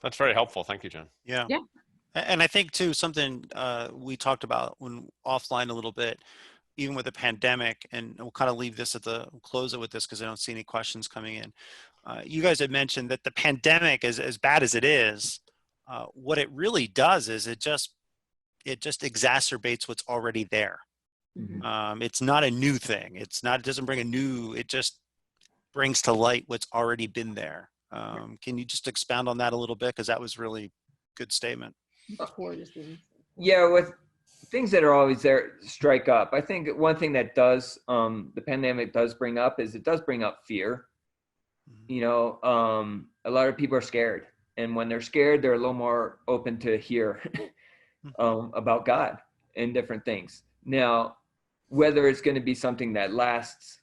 That's very helpful. Thank you, Jen. Yeah. Yeah. And I think too, something we talked about when offline a little bit, even with the pandemic, and we'll kind of leave this we'll close it with this because I don't see any questions coming in. You guys had mentioned that the pandemic, as bad as it is, what it really does is it just exacerbates what's already there. Mm-hmm. It's not a new thing. It doesn't bring it just brings to light what's already been there. Can you just expound on that a little bit? Because that was really good statement. Yeah, with things that are always there strike up. I think one thing that does the pandemic does bring up is it does bring up fear. You know, a lot of people are scared, and when they're scared, they're a little more open to hear about God and different things. Now, whether it's going to be something that lasts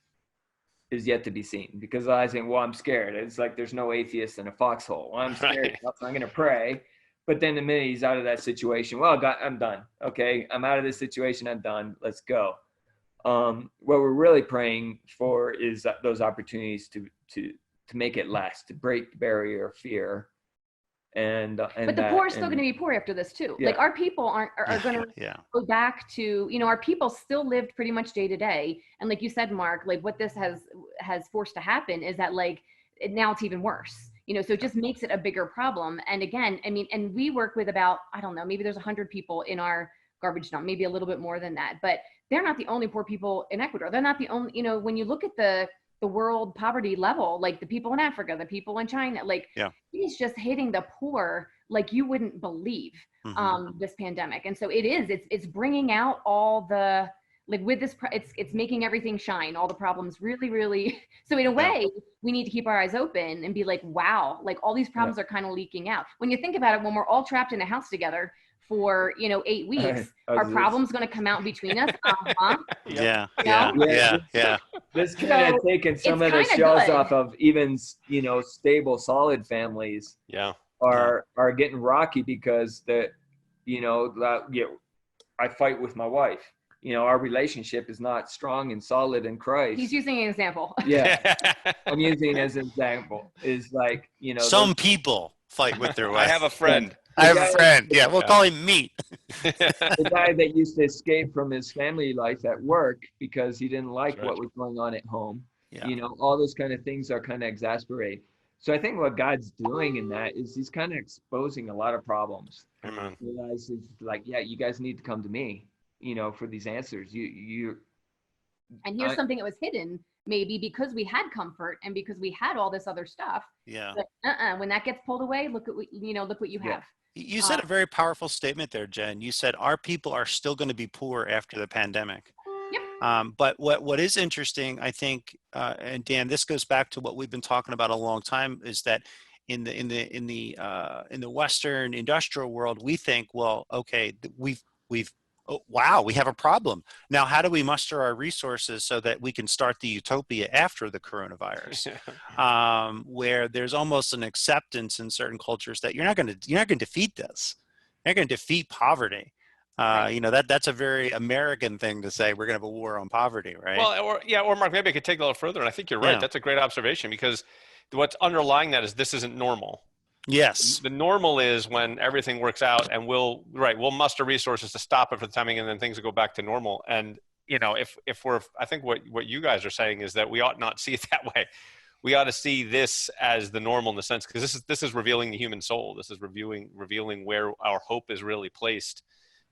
is yet to be seen, because I think, well, I'm scared. It's like there's no atheist in a foxhole. Well, I'm scared. Right. So I'm going to pray. But then the minute he's out of that situation, well, God, I'm done. Okay, I'm out of this situation. I'm done. Let's go. What we're really praying for is those opportunities to make it last, to break the barrier of fear. And but the poor are still going to be poor after this too. Yeah. Like, our people are going to go back to, you know, our people still lived pretty much day to day. And like you said, Mark, like what this has forced to happen is that like now it's even worse. You know, so it just makes it a bigger problem. And again, I mean, and we work with about, I don't know, maybe there's 100 people in our garbage dump, maybe a little bit more than that, but they're not the only poor people in Ecuador. They're not the only, you know, when you look at the world poverty level, like the people in Africa, the people in China, like it's just hitting the poor like you wouldn't believe this pandemic. And so it's bringing out all the, like with this, it's making everything shine, all the problems really, really. So in a way, we need to keep our eyes open and be like, wow, like all these problems are kind of leaking out. When you think about it, when we're all trapped in a house together for, you know, 8 weeks, are problems going to come out between us? Yeah. This kind of taking some of the shells off of even, you know, stable, solid families. Are getting rocky because I fight with my wife. You know, our relationship is not strong and solid in Christ. He's using an example. Yeah. I'm using it as an example. Is like, you know, some people fight with their wife. I have a friend. Yeah, we'll call him Meat. The guy that used to escape from his family life at work because he didn't like what was going on at home. Yeah. You know, all those kind of things are kind of exasperating. So I think what God's doing in that is he's kind of exposing a lot of problems. Amen. Realize it's like, yeah, you guys need to come to me, you know, for these answers. And here's something that was hidden, maybe because we had comfort and because we had all this other stuff. Yeah. But when that gets pulled away, look what you have. You said a very powerful statement there, Jen. You said our people are still going to be poor after the pandemic. Yep. But what is interesting, I think, and Dan, this goes back to what we've been talking about a long time, is that in the Western industrial world, we think, well, okay, we have a problem. Now, how do we muster our resources so that we can start the utopia after the coronavirus? Where there's almost an acceptance in certain cultures that you're not going to defeat this. You're not going to defeat poverty. You know, that's a very American thing to say. We're going to have a war on poverty, right? Well, or Mark, maybe I could take it a little further. And I think you're right. That's a great observation, because what's underlying that is this isn't normal. Yes. The normal is when everything works out and we'll muster resources to stop it for the timing, and then things will go back to normal. And, you know, if I think what you guys are saying is that we ought not see it that way. We ought to see this as the normal in the sense, because this is revealing the human soul. This is revealing where our hope is really placed.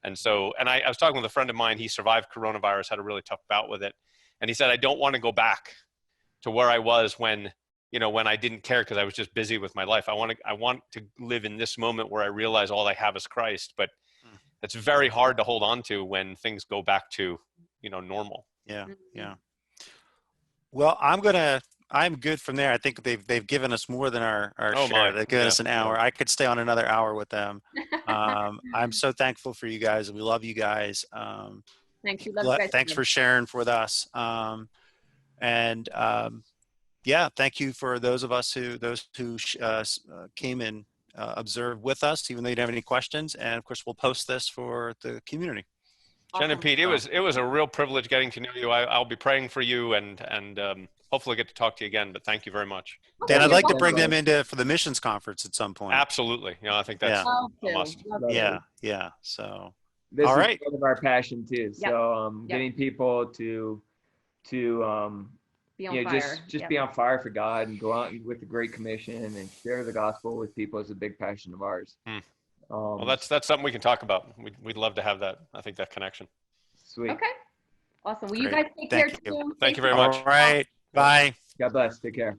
And so, and I was talking with a friend of mine, he survived coronavirus, had a really tough bout with it. And he said, I don't want to go back to where I was when, you know, when I didn't care because I was just busy with my life. I want to live in this moment where I realize all I have is Christ, but it's very hard to hold on to when things go back to, you know, normal. Yeah. Yeah. Well, I'm good from there. I think they've given us more than our Oh, share. my. They've given Yeah, us an hour. yeah. I could stay on another hour with them. I'm so thankful for you guys. We love you guys. Thanks. We love you guys. Thanks for sharing with us. Yeah, thank you for those who came and observed with us, even though you didn't have any questions. And of course, we'll post this for the community. Jen and Awesome. Pete, it was a real privilege getting to know you. I'll be praying for you and hopefully get to talk to you again, but thank you very much. Okay, Dan, I'd you're like to welcome. bring them for the missions conference at some point. Absolutely. You know, I think that's Yeah. Love a to. must. Love to. Yeah, yeah. So This all is right. part of our passion too. Yep. So Yep. getting people to Be on you know, fire. just Yep. be on fire for God and go out with the Great Commission and share the gospel with people is a big passion of ours. Well, that's something we can talk about. We'd love to have that. I think that connection. Sweet. Okay. Awesome. Well, you Great. guys take Thank care you. too. Thank you very much. All right. Bye. God bless. Take care.